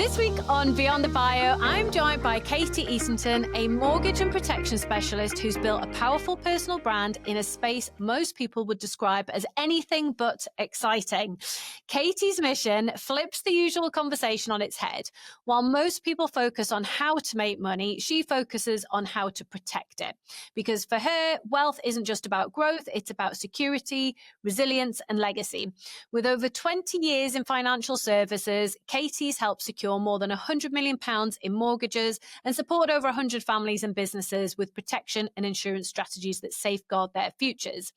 This week on Beyond the Bio, I'm joined by Katy Eatenton, a mortgage and protection specialist who's built a powerful personal brand in a space most people would describe as anything but exciting. Katy's mission flips the usual conversation on its head. While most people focus on how to make money, she focuses on how to protect it. Because for her, wealth isn't just about growth, it's about security, resilience, and legacy. With over 20 years in financial services, Katy's helped secure more than £100 million in mortgages and support over 100 families and businesses with protection and insurance strategies that safeguard their futures.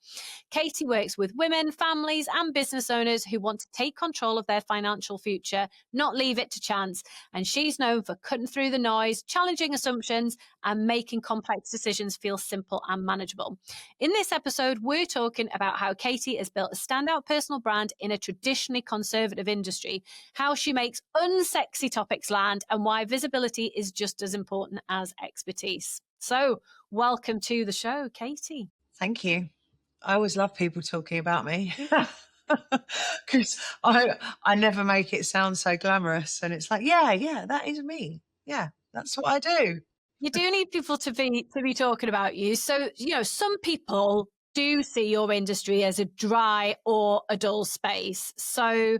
Katy works with women, families, and business owners who want to take control of their financial future, not leave it to chance. And she's known for cutting through the noise, challenging assumptions, and making complex decisions feel simple and manageable. In this episode, we're talking about how Katy has built a standout personal brand in a traditionally conservative industry, how she makes unsexy topics land, and why visibility is just as important as expertise. So, welcome to the show, Katy. Thank you. I always love people talking about me because I never make it sound so glamorous. And it's like, yeah, that is me. Yeah, that's what I do. You do need people to be talking about you. So, some people do see your industry as a dry or a dull space. So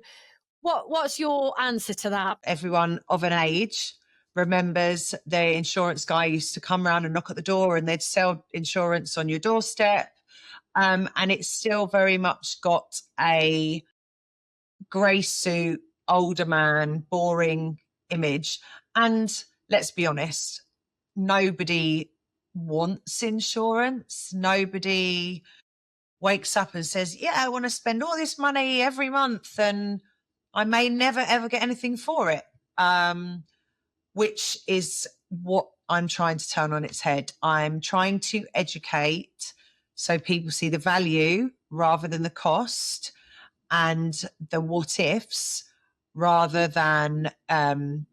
what's your answer to that? Everyone of an age remembers the insurance guy used to come around and knock at the door and they'd sell insurance on your doorstep. And it's still very much got a grey suit, older man, boring image. And let's be honest, nobody wants insurance. Nobody wakes up and says, yeah, I want to spend all this money every month and I may never, ever get anything for it, which is what I'm trying to turn on its head. I'm trying to educate so people see the value rather than the cost and the what ifs rather than the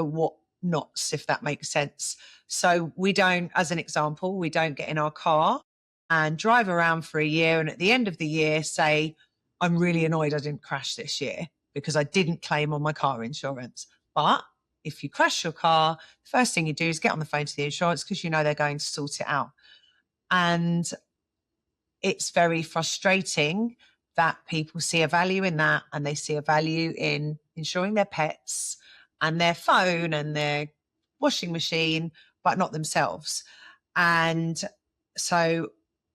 what nots, if that makes sense. So we don't, as an example, we don't get in our car and drive around for a year and at the end of the year say, I'm really annoyed I didn't crash this year because I didn't claim on my car insurance. But if you crash your car, the first thing you do is get on the phone to the insurance because you know they're going to sort it out. And it's very frustrating that people see a value in that and they see a value in insuring their pets and their phone and their washing machine, but not themselves. And so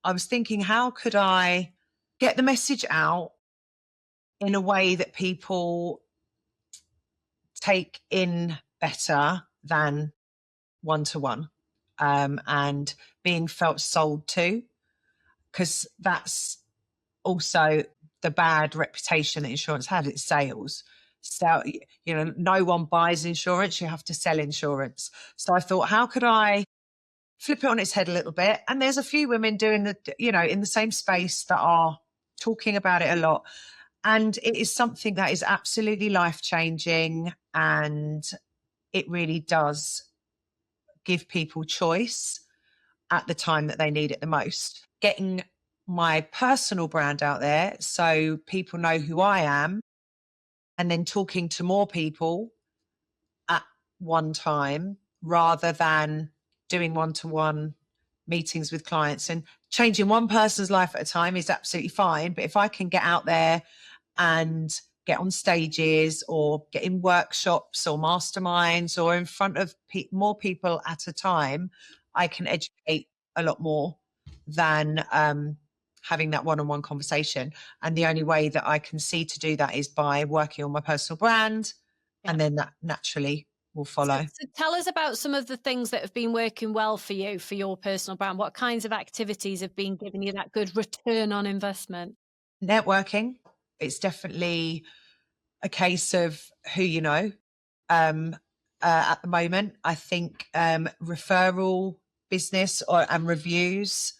I was thinking, how could I get the message out in a way that people take in better than one-to-one and being felt sold to? Because that's also the bad reputation that insurance has. It's sales. So, no one buys insurance. You have to sell insurance. So I thought, how could I flip it on its head a little bit? And there's a few women doing in the same space that are talking about it a lot. And it is something that is absolutely life-changing. And it really does give people choice at the time that they need it the most. Getting my personal brand out there so people know who I am, and then talking to more people at one time rather than doing one-to-one meetings with clients. And changing one person's life at a time is absolutely fine. But if I can get out there and get on stages or get in workshops or masterminds or in front of more people at a time, I can educate a lot more than having that one-on-one conversation. And the only way that I can see to do that is by working on my personal brand. Yeah. And then that naturally will follow. So tell us about some of the things that have been working well for you, for your personal brand. What kinds of activities have been giving you that good return on investment? Networking. It's definitely a case of who you know. At the moment, I think referral business and reviews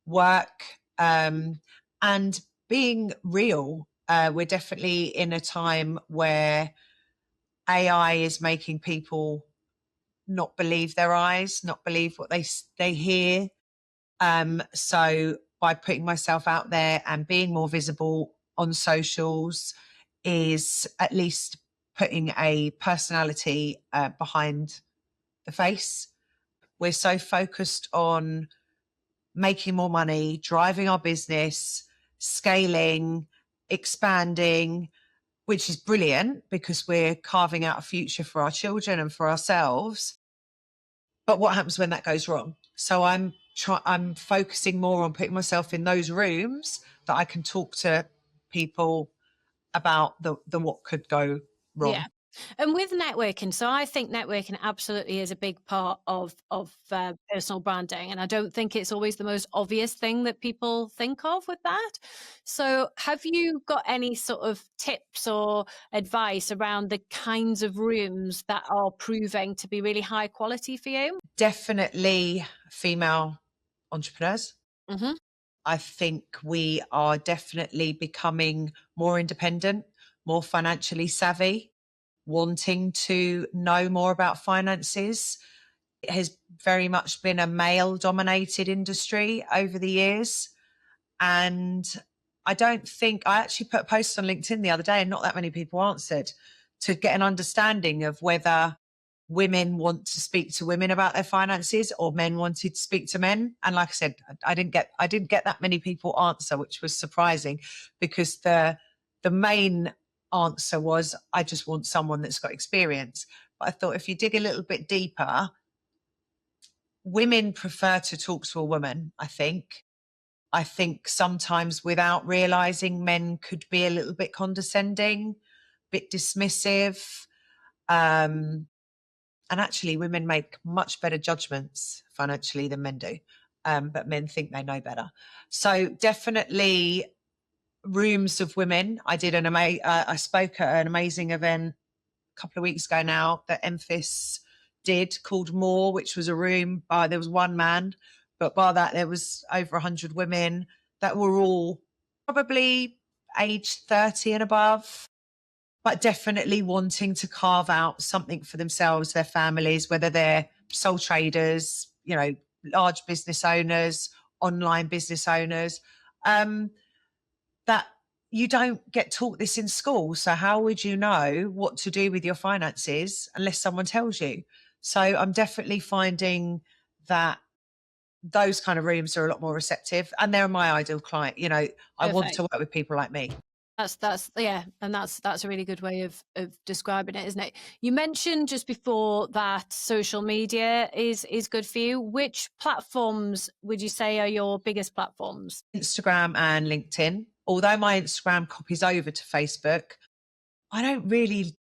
work, and being real. We're definitely in a time where AI is making people not believe their eyes, not believe what they hear. So by putting myself out there and being more visible on socials is at least putting a personality behind the face. We're so focused on making more money, driving our business, scaling, expanding, which is brilliant because we're carving out a future for our children and for ourselves. But what happens when that goes wrong? So I'm focusing more on putting myself in those rooms that I can talk to people about the what could go Yeah. wrong. And with networking, so I think networking absolutely is a big part of personal branding, and I don't think it's always the most obvious thing that people think of with that. So, have you got any sort of tips or advice around the kinds of rooms that are proving to be really high quality for you? Definitely female entrepreneurs. Hmm. I think we are definitely becoming more independent, more financially savvy, wanting to know more about finances. It has very much been a male dominated industry over the years. And I actually put a post on LinkedIn the other day and not that many people answered, to get an understanding of whether women want to speak to women about their finances or men wanted to speak to men. And like I said, I didn't get that many people answer, which was surprising, because the main answer was, I just want someone that's got experience. But I thought if you dig a little bit deeper, women prefer to talk to a woman, I think. I think sometimes without realizing, men could be a little bit condescending, bit dismissive. Um, and actually, women make much better judgments financially than men do. But men think they know better. So definitely rooms of women. I spoke at an amazing event a couple of weeks ago now that Memphis did, called More, which was a room. There was one man, but by that there was over 100 women that were all probably aged 30 and above, but definitely wanting to carve out something for themselves, their families, whether they're sole traders, large business owners, online business owners. That you don't get taught this in school. So how would you know what to do with your finances unless someone tells you? So I'm definitely finding that those kind of rooms are a lot more receptive, and they're my ideal client. I want Perfect. to work with people like me. That's yeah, and that's a really good way of describing it, isn't it? You mentioned just before that social media is good for you. Which platforms would you say are your biggest platforms? Instagram and LinkedIn. Although my Instagram copies over to Facebook, I don't really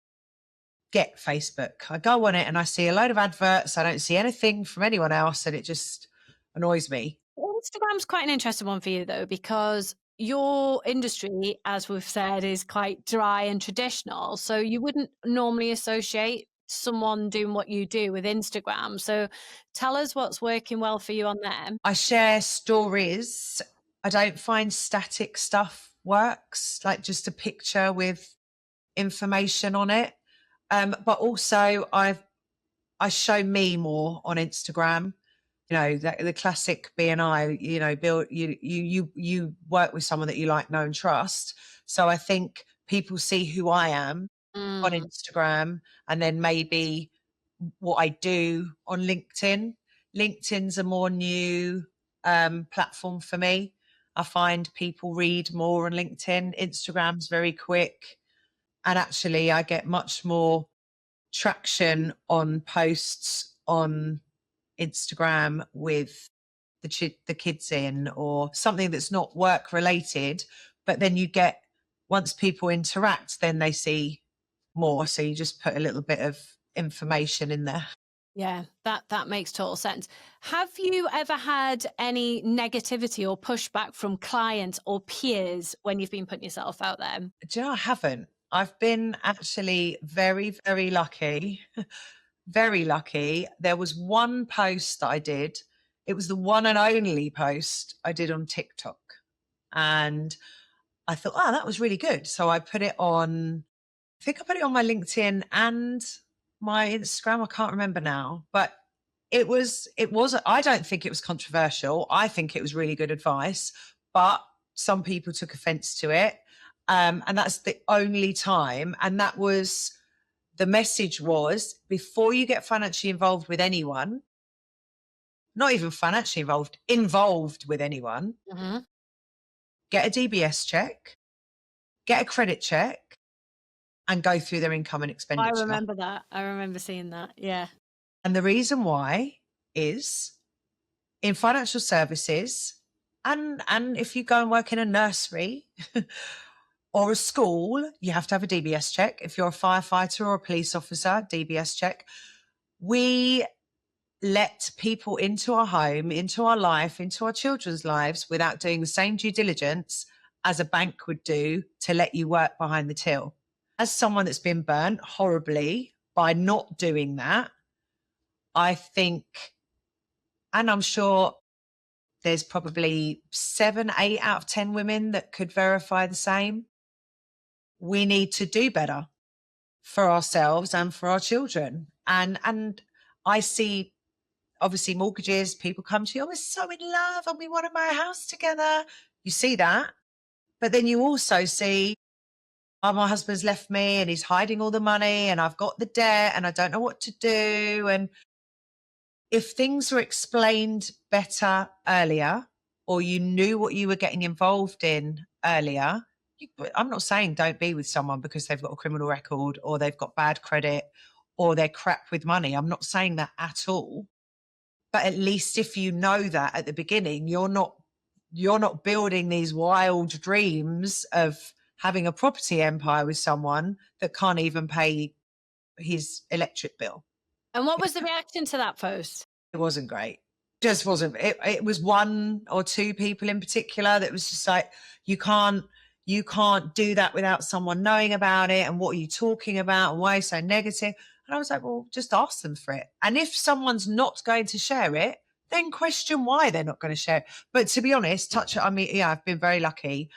get Facebook. I go on it and I see a load of adverts. I don't see anything from anyone else, and it just annoys me. Well, Instagram's quite an interesting one for you though, because your industry, as we've said, is quite dry and traditional. So you wouldn't normally associate someone doing what you do with Instagram. So tell us what's working well for you on there. I share stories. I don't find static stuff works, like just a picture with information on it. But also I show me more on Instagram. The classic BNI. Build you work with someone that you like, know, and trust. So I think people see who I am on Mm, Instagram, and then maybe what I do on LinkedIn. LinkedIn's a more new platform for me. I find people read more on LinkedIn. Instagram's very quick. And actually, I get much more traction on posts on Instagram with the kids in, or something that's not work related. But then once people interact, then they see more. So you just put a little bit of information in there. yeah, that makes total sense. Have you ever had any negativity or pushback from clients or peers when you've been putting yourself out there? Do you know, I haven't. I've been actually very, very lucky. Very lucky. There was one post that I did. It was the one and only post I did on TikTok. And I thought, oh, that was really good. So I put it on, I think I put it on my LinkedIn and my Instagram. I can't remember now, but I don't think it was controversial. I think it was really good advice, but some people took offense to it. And that's the only time. And that was the message was, before you get financially involved with anyone, not even financially involved with anyone, get a DBS check, get a credit check, and go through their income and I expenditure. remember that. I remember seeing that. Yeah. And the reason why is, in financial services, and if you go and work in a nursery or a school, you have to have a DBS check. If you're a firefighter or a police officer, DBS check. We let people into our home, into our life, into our children's lives without doing the same due diligence as a bank would do to let you work behind the till. As someone that's been burnt horribly by not doing that, I think, and I'm sure there's probably 7, 8 out of 10 women that could verify the same. We need to do better for ourselves and for our children. And I see, obviously, mortgages, people come to you, oh, we're so in love and we want to buy a house together. You see that. But then you also see, oh, my husband's left me and he's hiding all the money and I've got the debt and I don't know what to do. And if things were explained better earlier, or you knew what you were getting involved in earlier, I'm not saying don't be with someone because they've got a criminal record or they've got bad credit or they're crap with money. I'm not saying that at all. But at least if you know that at the beginning, you're not building these wild dreams of having a property empire with someone that can't even pay his electric bill. And what was the reaction to that post? It wasn't great. Just wasn't. It was 1 or 2 people in particular that was just like, you can't do that without someone knowing about it. And what are you talking about? And why are you so negative? And I was like, well, just ask them for it. And if someone's not going to share it, then question why they're not going to share it. But to be honest, I've been very lucky.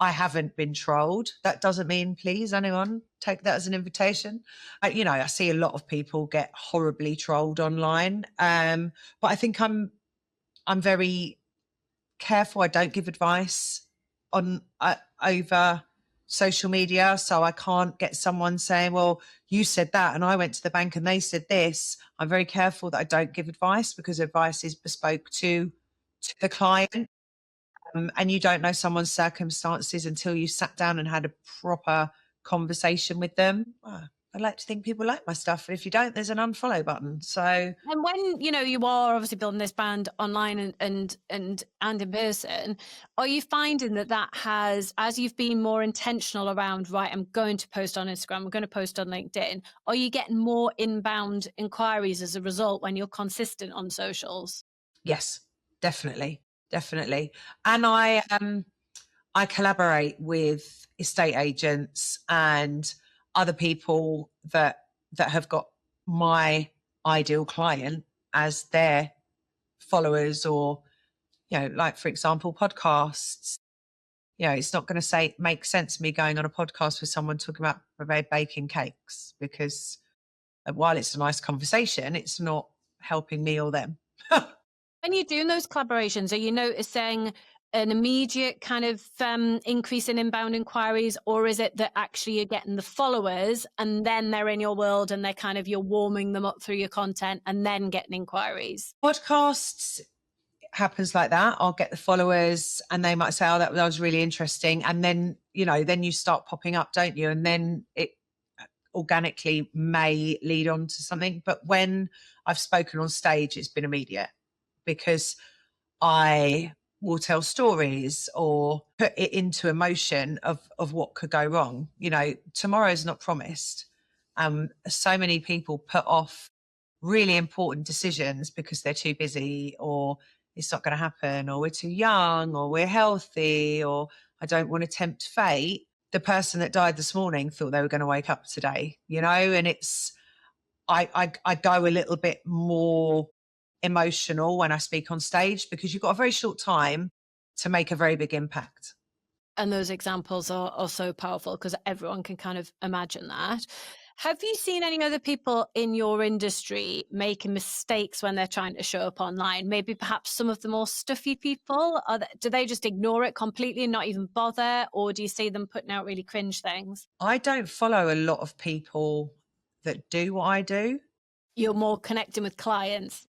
I haven't been trolled. That doesn't mean, please, anyone take that as an invitation. I see a lot of people get horribly trolled online. But I think I'm very careful. I don't give advice on over social media. So I can't get someone saying, well, you said that and I went to the bank and they said this. I'm very careful that I don't give advice because advice is bespoke to the client. And you don't know someone's circumstances until you sat down and had a proper conversation with them. I like to think people like my stuff. But if you don't, there's an unfollow button. So, and when you are obviously building this brand online and in person, are you finding that has, as you've been more intentional around, right, I'm going to post on Instagram, I'm going to post on LinkedIn, are you getting more inbound inquiries as a result when you're consistent on socials? Yes, definitely. And I collaborate with estate agents and other people that have got my ideal client as their followers, or like, for example, podcasts. It's not going to make sense to me going on a podcast with someone talking about baking cakes, because while it's a nice conversation, it's not helping me or them. When you're doing those collaborations, are you noticing an immediate kind of increase in inbound inquiries, or is it that actually you're getting the followers and then they're in your world and you're warming them up through your content and then getting inquiries? Podcasts happens like that. I'll get the followers and they might say, oh, that was really interesting. And then, then you start popping up, don't you? And then it organically may lead on to something. But when I've spoken on stage, it's been immediate, because I will tell stories or put it into emotion of what could go wrong. Tomorrow's not promised. So many people put off really important decisions because they're too busy, or it's not going to happen, or we're too young, or we're healthy, or I don't want to tempt fate. The person that died this morning thought they were going to wake up today, and it's, I go a little bit more emotional when I speak on stage, because you've got a very short time to make a very big impact. And those examples are so powerful because everyone can kind of imagine that. Have you seen any other people in your industry making mistakes when they're trying to show up online? Maybe perhaps some of the more stuffy people? Do they just ignore it completely and not even bother? Or do you see them putting out really cringe things? I don't follow a lot of people that do what I do. You're more connecting with clients.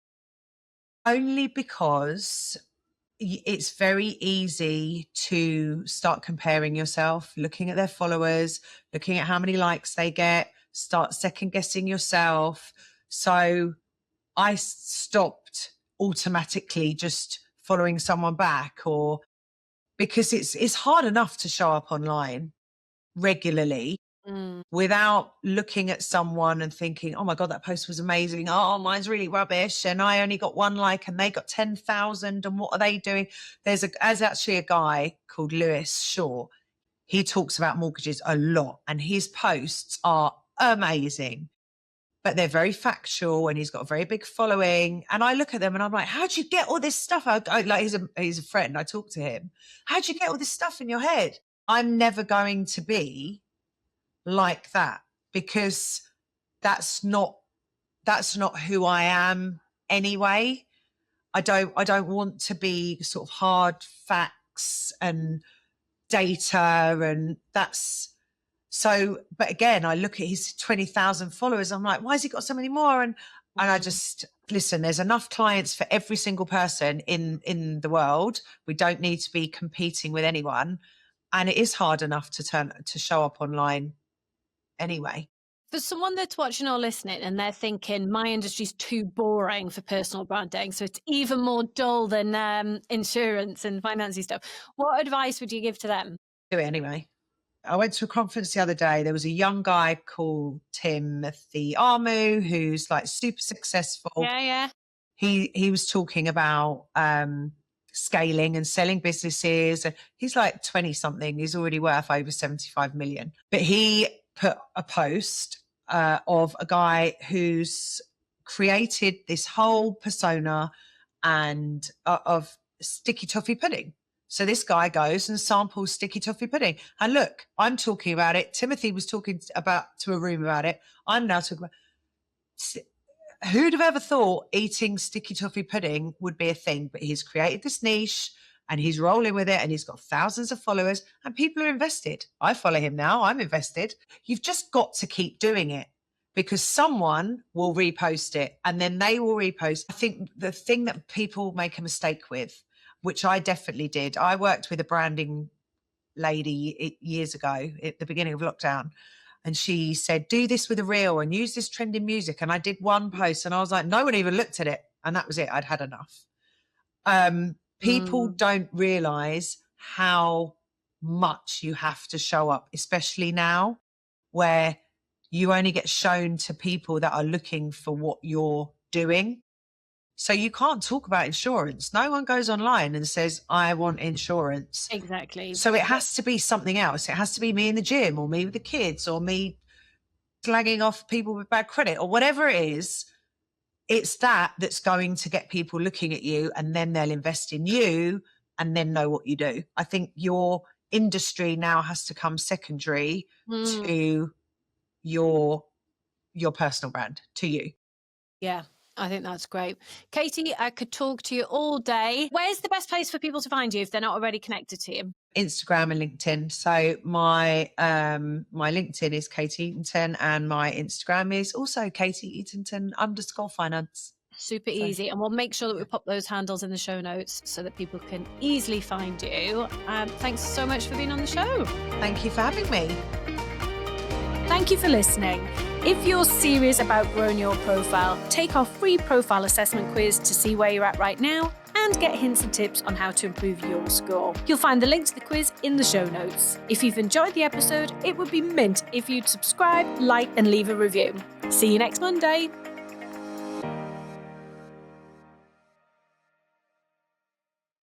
Only because it's very easy to start comparing yourself, looking at their followers, looking at how many likes they get, start second guessing yourself. So I stopped automatically just following someone back, or because it's hard enough to show up online regularly without looking at someone and thinking, oh my God, that post was amazing. Oh, mine's really rubbish. And I only got 1 like and they got 10,000. And what are they doing? There's actually a guy called Lewis Shaw. He talks about mortgages a lot and his posts are amazing, but they're very factual and he's got a very big following. And I look at them and I'm like, how'd you get all this stuff? Like he's a friend. I talk to him. How'd you get all this stuff in your head? I'm never going to be like that, because that's not who I am anyway. I don't want to be sort of hard facts and data, and that's so. But again, I look at his 20,000 followers. I'm like, why has he got so many more? And I just listen. There's enough clients for every single person in the world. We don't need to be competing with anyone, and it is hard enough to show up online anyway. For someone that's watching or listening and they're thinking, my industry's too boring for personal branding, so it's even more dull than insurance and financing stuff, what advice would you give to them? Do it anyway. I went to a conference the other day. There was a young guy called Timothy Armu who's like super successful. Yeah. He was talking about scaling and selling businesses. He's like 20 something. He's already worth over 75 million. But he put a post of a guy who's created this whole persona and of sticky toffee pudding. So this guy goes and samples sticky toffee pudding. And look, I'm talking about it. Timothy was talking to a room about it. I'm now talking about. Who'd have ever thought eating sticky toffee pudding would be a thing? But he's created this niche and he's rolling with it and he's got thousands of followers and people are invested. I follow him now. I'm invested. You've just got to keep doing it because someone will repost it and then they will repost. I think the thing that people make a mistake with, which I definitely did, I worked with a branding lady years ago at the beginning of lockdown. And she said, do this with a reel and use this trending music. And I did one post and I was like, no one even looked at it. And that was it. I'd had enough. People don't realize how much you have to show up, especially now where you only get shown to people that are looking for what you're doing. So you can't talk about insurance. No one goes online and says, I want insurance. Exactly. So it has to be something else. It has to be me in the gym or me with the kids or me slagging off people with bad credit or whatever it is. It's that's going to get people looking at you and then they'll invest in you and then know what you do. I think your industry now has to come secondary to your personal brand, to you. Yeah. I think that's great. Katy, I could talk to you all day. Where's the best place for people to find you if they're not already connected to you? Instagram and LinkedIn. So my LinkedIn is Katy Eatenton and my Instagram is also Katy Eatenton _finance. Super easy. And we'll make sure that we pop those handles in the show notes so that people can easily find you. Thanks so much for being on the show. Thank you for having me. Thank you for listening. If you're serious about growing your profile, take our free profile assessment quiz to see where you're at right now and get hints and tips on how to improve your score. You'll find the link to the quiz in the show notes. If you've enjoyed the episode, it would be mint if you'd subscribe, like, and leave a review. See you next Monday.